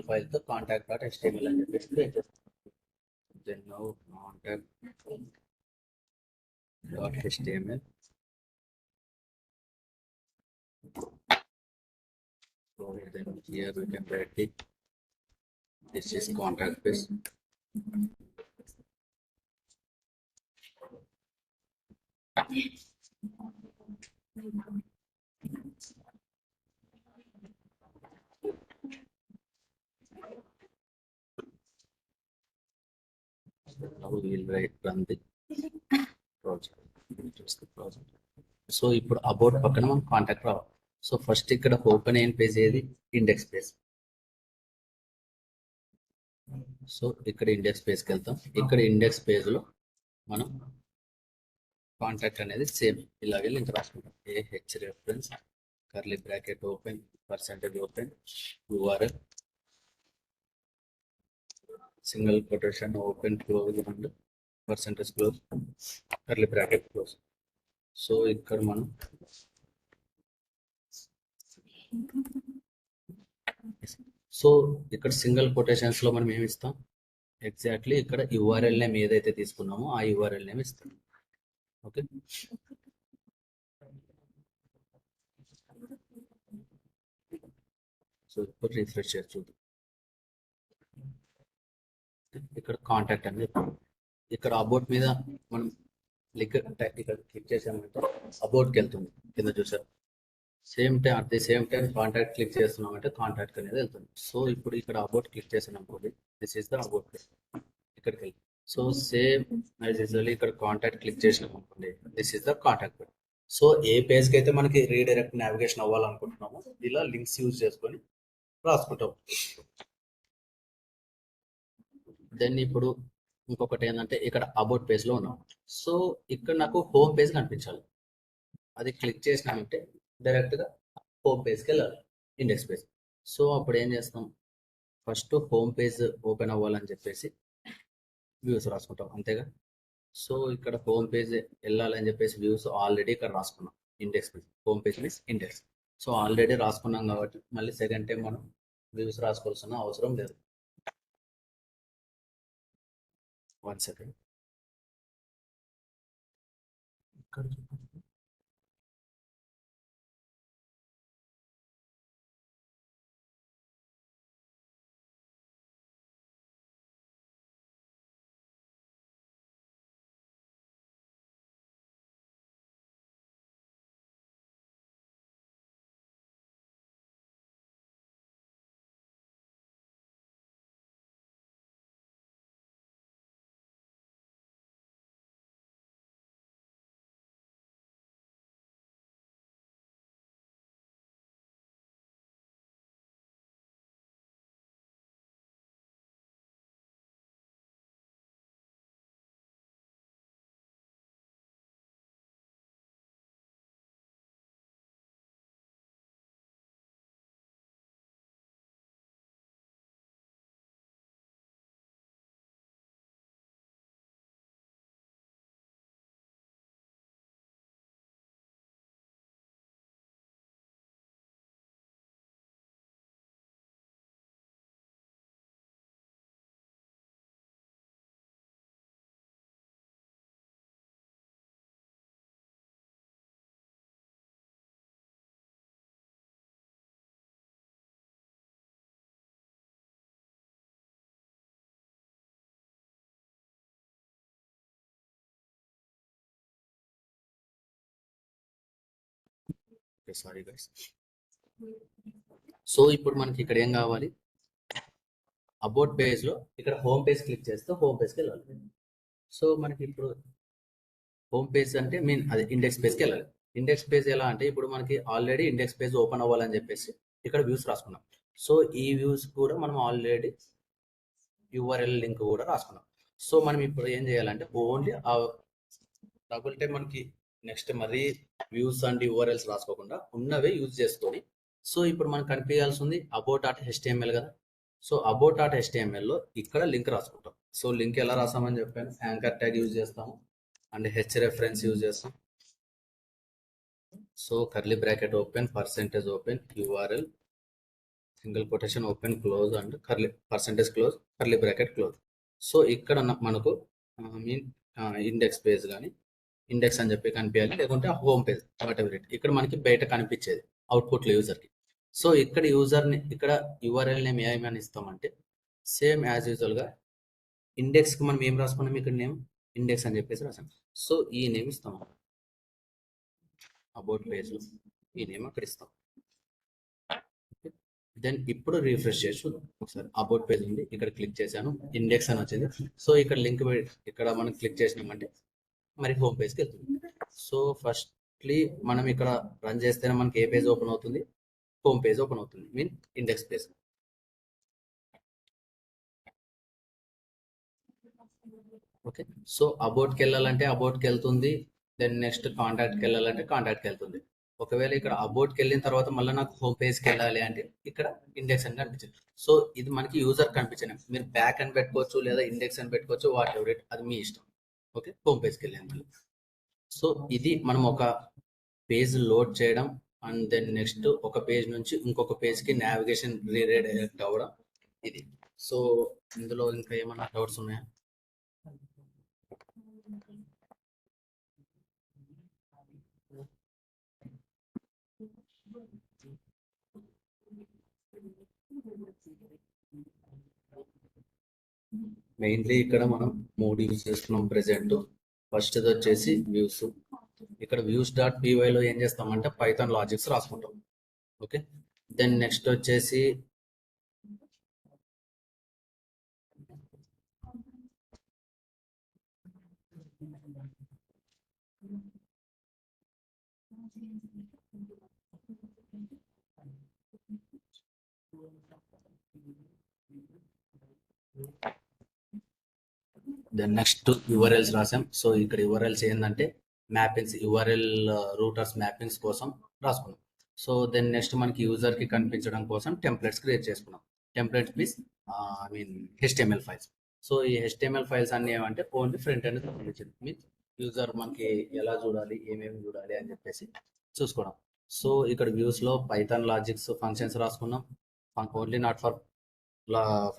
ఫైల్తో contact.html అని చెప్పేసి క్రియేట్ చేస్తాం. Then now contact.html. So then here we can write it. This is contact page. Now we will run the project. Just the project. So ఇప్పుడు అబౌట్ పక్కన మనం కాంటాక్ట్ రావాలి. So first ఇక్కడ open అయిన page ఏది, index page. So ఇక్కడ index పేజ్కి వెళ్తాం. ఇక్కడ ఇండెక్స్ పేజ్లో మనం కాంటాక్ట్ అనేది సేమ్ ఇలాగే లింక్ రాసుకుంటాం, AH reference curly bracket open %open URL single quotation open close and percentage close curly bracket close. So ఇక్కడ మనం సో ఇక్కడ సింగిల్ కొటేషన్స్ లో మనం ఏమి ఇస్తాం, ఎగ్జాక్ట్లీ ఇక్కడ యూఆర్ఎల్ నేమ్ ఏదైతే తీసుకున్నామో ఆ యూఆర్ఎల్ నేమ్ ఇస్తాం. ఓకే, సో ఇప్పుడు రిఫ్రెష్ చేసి చూద్దాం. ఇక్కడ కాంటాక్ట్ అని చెప్పాం. ఇక్కడ అబౌట్ మీద మనం ఇక్కడ క్లిక్ చేసామంటే అబౌట్కి వెళ్తుంది, కింద చూసారు. At the same time contact click చేస్తున్నామంటే కాంటాక్ట్ అనేది వెళ్తుంది. సో ఇప్పుడు ఇక్కడ అబౌట్ క్లిక్ చేసాను అనుకోండి, this is the about page. ఇక్కడికి వెళ్ళి సో సేమ్ యాజ్ యూజువల్లీ ఇక్కడ కాంటాక్ట్ క్లిక్ చేసినాం అనుకోండి, this is the contact page. So ఏ పేజ్కి అయితే మనకి రీడైరెక్ట్ నావిగేషన్ అవ్వాలనుకుంటున్నామో ఇలా లింక్స్ యూజ్ చేసుకొని రాసుకుంటాం. దెన్ ఇప్పుడు ఇంకొకటి ఏంటంటే ఇక్కడ అబౌట్ పేజ్లో ఉన్నాం. సో ఇక్కడ నాకు హోమ్ పేజ్ కనిపించాలి. అది క్లిక్ చేసినామంటే డైరెక్ట్గా హోమ్ పేజ్కి వెళ్ళాలి, ఇండెక్స్ పేజ్. సో అప్పుడు ఏం చేస్తాం, ఫస్ట్ హోమ్ పేజ్ ఓపెన్ అవ్వాలని చెప్పేసి వ్యూస్ రాసుకుంటాం, అంతేగా. సో ఇక్కడ హోమ్ పేజ్ వెళ్ళాలని చెప్పేసి వ్యూస్ ఆల్రెడీ ఇక్కడ రాసుకున్నాం, index page. Home page means index. So already రాసుకున్నాం కాబట్టి మళ్ళీ సెకండ్ టైం మనం వ్యూస్ రాసుకోవాల్సిన అవసరం లేదు. 1 సెకండ్. ఇక్కడ సారీ గైస్. సో ఇప్పుడు మనకి ఇక్కడ ఏం కావాలి, అబౌట్ పేజ్లో ఇక్కడ హోమ్ పేజ్ క్లిక్ చేస్తే హోమ్ పేజ్కి వెళ్ళాలి. సో మనకి ఇప్పుడు హోమ్ పేజ్ అంటే మీన్ అది ఇండెక్స్ పేజ్కి వెళ్ళాలి. ఇండెక్స్ పేజ్ ఎలా అంటే ఇప్పుడు మనకి ఆల్రెడీ ఇండెక్స్ పేజ్ ఓపెన్ అవ్వాలని చెప్పేసి ఇక్కడ వ్యూస్ రాసుకున్నాం. సో ఈ వ్యూస్ కూడా మనం ఆల్రెడీ యూఆర్ఎల్ లింక్ కూడా రాసుకున్నాం. సో మనం ఇప్పుడు ఏం చేయాలంటే ఓన్లీ ఆ డబుల్ టైం మనకి నెక్స్ట్ మరీ వ్యూస్ అండ్ యూఆర్ఎల్స్ రాసుకోకుండా ఉన్నవే యూజ్ చేసుకొని, సో ఇప్పుడు మనకు కనిపించాల్సింది అబౌట్ డాట్ హెచ్టిఎంఎల్ కదా. సో అబౌట్ డాట్ హెచ్టిఎంఎల్లో ఇక్కడ లింక్ రాసుకుంటాం. సో లింక్ ఎలా రాసామని చెప్పాను, యాంకర్ ట్యాగ్ యూజ్ చేస్తాము అండ్ హెచ్ రెఫరెన్స్ యూజ్ చేస్తాం. So curly bracket open, percentage open, URL, single quotation open close and curly percentage close, curly bracket close. So ఇక్కడ మనకు mean index page కానీ index అని చెప్పి కనిపించాలి, లేకుంటే home page what ever it. ఇక్కడ మనకి బయట కనిపించేది అవుట్పుట్లో యూజర్కి. సో ఇక్కడ యూజర్ని ఇక్కడ యూఆర్ఎల్ నేమ్ ఏమని ఇస్తామంటే సేమ్ యాజ్ యూజువల్గా ఇండెక్స్కి మనం ఏం రాసుకున్నాం, ఇక్కడ నేమ్ ఇండెక్స్ అని చెప్పేసి రాసాం. సో ఈ నేమ్ ఇస్తాం అబౌట్ పేజ్లో, ఈ నేమ్ అక్కడ ఇస్తాం. దెన్ ఇప్పుడు రిఫ్రెష్ చేసి చూద్దాం ఒకసారి. అబౌట్ పేజ్ ఉంది, ఇక్కడ క్లిక్ చేశాను, ఇండెక్స్ అని వచ్చింది. సో ఇక్కడ లింక్ ఇక్కడ మనం క్లిక్ చేసినామంటే మరి హోమ్ పేజ్కి వెళ్తుంది. సో ఫస్ట్లీ మనం ఇక్కడ రన్ చేస్తేనే మనకి ఏ పేజ్ ఓపెన్ అవుతుంది, హోమ్ పేజ్ ఓపెన్ అవుతుంది, mean index page. Okay, so అబౌట్కి వెళ్ళాలంటే అబౌట్కి వెళ్తుంది, దెన్ నెక్స్ట్ కాంటాక్ట్కి వెళ్ళాలంటే కాంటాక్ట్కి వెళ్తుంది. ఒకవేళ ఇక్కడ అబౌట్కి వెళ్ళిన తర్వాత మళ్ళీ నాకు హోమ్ పేజ్కి వెళ్ళాలి అంటే ఇక్కడ ఇండెక్స్ అని కనిపించింది. సో ఇది మనకి యూజర్ కనిపించింది. మీరు బ్యాక్ అని పెట్టుకోవచ్చు లేదా ఇండెక్స్ అని పెట్టుకోవచ్చు, వాట్ ఎవర్ ఇట్, అది మీ ఇష్టం. ఓకే, హోమ్ పేజ్కి వెళ్ళాను మళ్ళీ. సో ఇది మనం ఒక పేజ్ లోడ్ చేయడం అండ్ దెన్ నెక్స్ట్ ఒక పేజ్ నుంచి ఇంకొక పేజ్కి నావిగేషన్ రీడైరెక్ట్ అవ్వడం ఇది. సో ఇందులో ఇంకా ఏమన్నా డౌట్స్ ఉన్నాయా? మెయిన్లీ ఇక్కడ మనం 3 యూజ్ చేస్తున్నాం ప్రెసెంట్. ఫస్ట్ వచ్చేసి వ్యూస్. ఇక్కడ వ్యూస్ డాట్ పీవైలో ఏం చేస్తామంటే పైథాన్ లాజిక్స్ రాసుకుంటాం. ఓకే, దెన్ నెక్స్ట్ వచ్చేసి దెన్ నెక్స్ట్ యుఆర్ఎల్స్ రాసాం. సో ఇక్కడ యుఆర్ఎల్స్ ఏంటంటే మ్యాపింగ్స్, యుఆర్ఎల్ రూటర్స్ మ్యాపింగ్స్ కోసం రాసుకున్నాం. సో దెన్ నెక్స్ట్ మనకి యూజర్కి కనిపించడం కోసం టెంప్లెట్స్ క్రియేట్ చేసుకున్నాం. Templates means I mean HTML files. So ఈ హెచ్టిఎంఎల్ ఫైల్స్ అన్ని ఏమంటే ఓన్లీ ఫ్రంట్ ఎండ్ సంబంధించింది. మీన్స్ యూజర్ మనకి ఎలా చూడాలి, ఏమేమి చూడాలి అని చెప్పేసి చూసుకోవడం. సో ఇక్కడ వ్యూస్లో పైథాన్ లాజిక్స్ ఫంక్షన్స్ రాసుకున్నాం, ఓన్లీ నాట్ ఫర్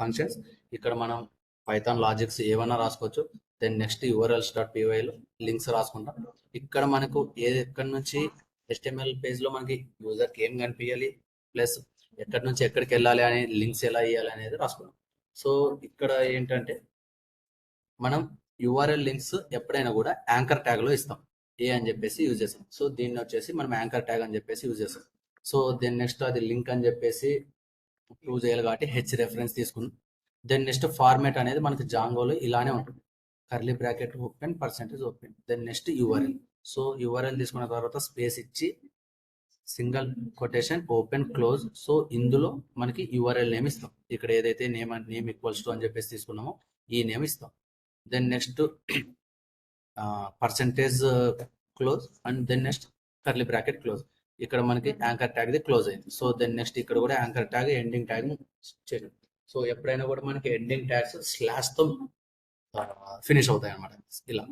ఫంక్షన్స్. ఇక్కడ మనం పైథాన్ లాజిక్స్ ఏమైనా రాసుకోవచ్చు. దెన్ నెక్స్ట్ యుఆర్ఎల్స్ డాట్ పీవైలో లింక్స్ రాసుకుంటాం. ఇక్కడ మనకు ఎక్కడి నుంచి HTML పేజ్లో మనకి యూజర్కి ఏం కనిపించాలి, ప్లస్ ఎక్కడి నుంచి ఎక్కడికి వెళ్ళాలి అనే లింక్స్ ఎలా ఇవ్వాలి అనేది రాసుకున్నాం. సో ఇక్కడ ఏంటంటే మనం యూఆర్ఎల్ లింక్స్ ఎప్పుడైనా కూడా యాంకర్ ట్యాగ్లో ఇస్తాం, ఏ అని చెప్పేసి యూజ్ చేస్తాం. సో దీన్ని వచ్చేసి మనం యాంకర్ ట్యాగ్ అని చెప్పేసి యూజ్ చేస్తాం. సో దెన్ నెక్స్ట్ అది లింక్ అని చెప్పేసి యూజ్ చేయాలి కాబట్టి హెచ్ రెఫరెన్స్ తీసుకున్నాం. దెన్ నెక్స్ట్ ఫార్మాట్ అనేది మనకి జాంగోలో ఇలానే ఉంటుంది, curly bracket open percentage open. Then next URL. So URL తీసుకున్న తర్వాత స్పేస్ ఇచ్చి single quotation open close. So ఇందులో మనకి యూఆర్ఎల్ నేమ్ ఇస్తాం. ఇక్కడ ఏదైతే నేమ్ ఈక్వల్స్ టు అని చెప్పేసి తీసుకున్నామో ఈ నేమ్ ఇస్తాం. Then next percentage close and then next curly bracket close. ఇక్కడ మనకి యాంకర్ ట్యాగ్ ది క్లోజ్ అయింది. సో దెన్ నెక్స్ట్ ఇక్కడ కూడా యాంకర్ ట్యాగ్ ఎండింగ్ ట్యాగ్ చేయండి. సో ఎప్పుడైనా కూడా మనకి ఎండింగ్ ట్యాగ్స్ స్లాష్తో ఫినిష్ అవుతాయి అన్నమాట. ఇలా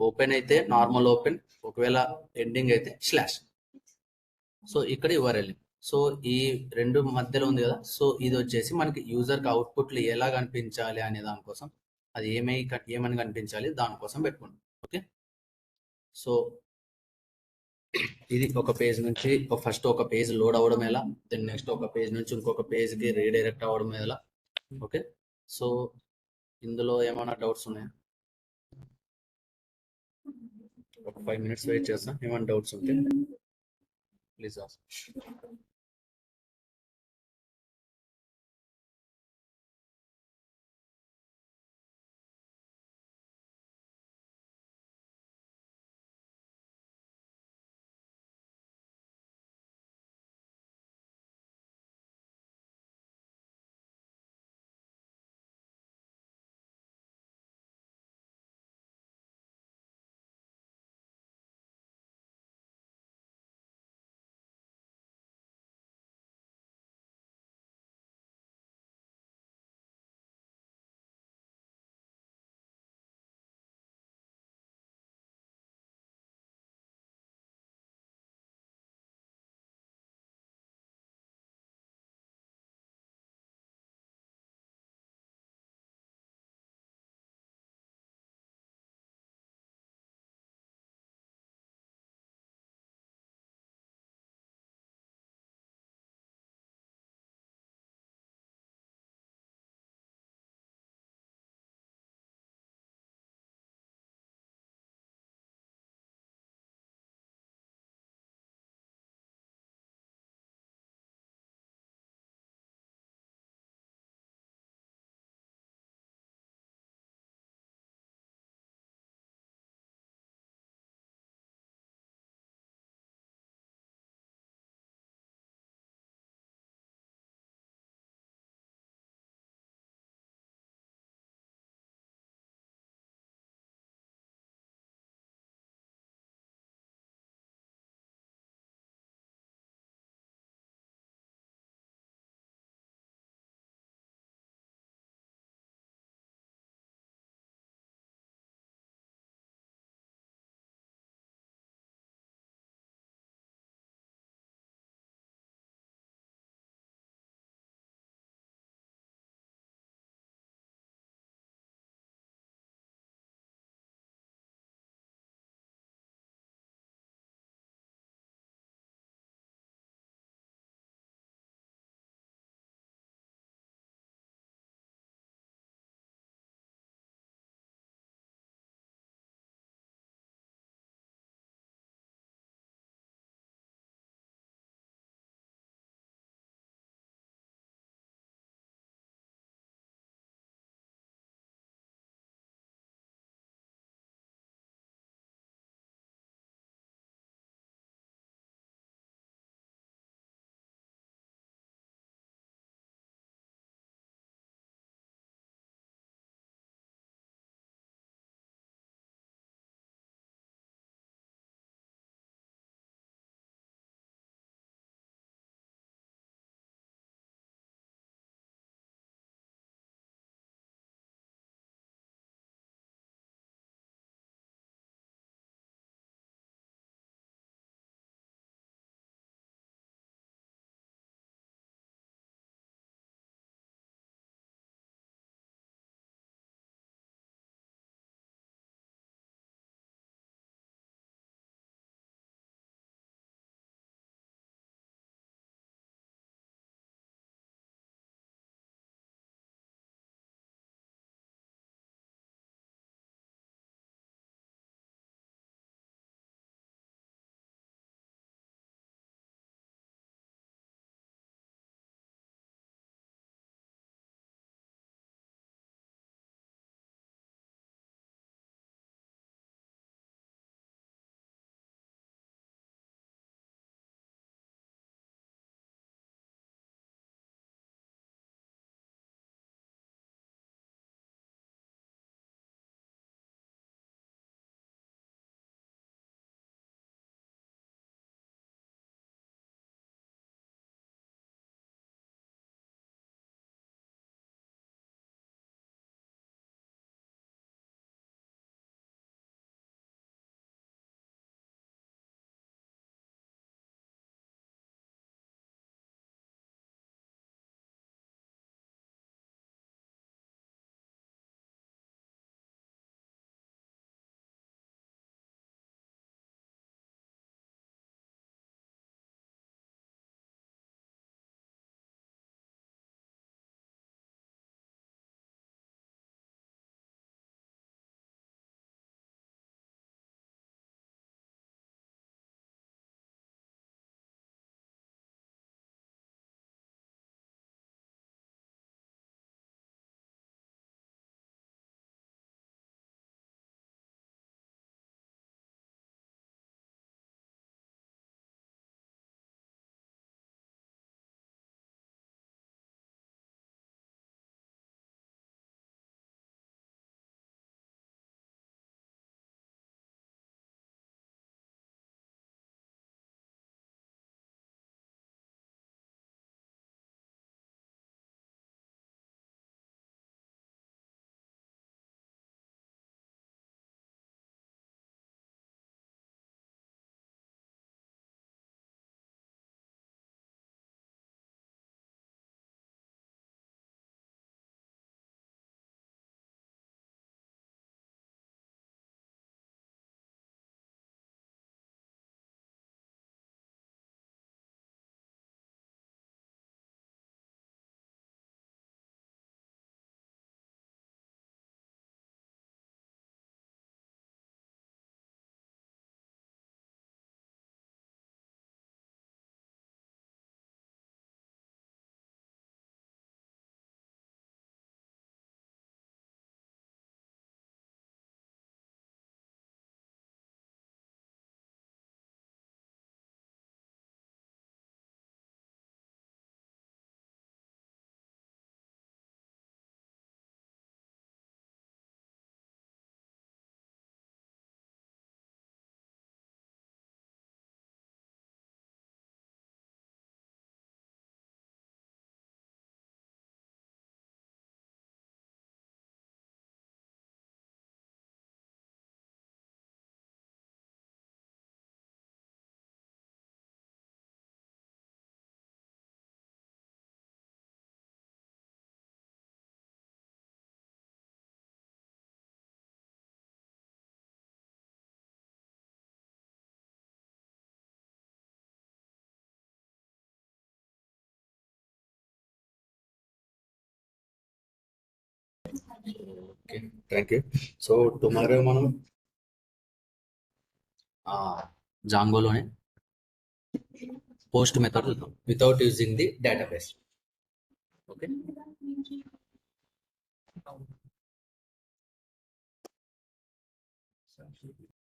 ఓపెన్ అయితే నార్మల్ ఓపెన్, ఒకవేళ ఎండింగ్ అయితే స్లాష్. సో ఇక్కడ యుఆర్ఎల్. సో ఈ రెండు మధ్యలో ఉంది కదా, సో ఇది వచ్చేసి మనకి యూజర్కి అవుట్పుట్లు ఎలా కనిపించాలి అనే దానికోసం, అది ఏమని కనిపించాలి దానికోసం పెట్టుకోండి. ఓకే, సో ఇది ఒక పేజ్ నుంచి ఫస్ట్ ఒక పేజ్ లోడ్ అవ్వడం ఎలా, దెన్ నెక్స్ట్ ఒక పేజ్ నుంచి ఇంకొక పేజ్కి రీడైరెక్ట్ అవ్వడం ఎలా. ఓకే, సో ఇందులో ఏమైనా డౌట్స్ ఉన్నాయా? ఒక 5 minutes వెయిట్ చేస్తాం, ఏమైనా డౌట్స్ ఉంటే please ask. Okay, thank you. So tomorrow మనం జాంగోలోనే పోస్ట్ మెథడ్ చూద్దాం without using the database. Okay.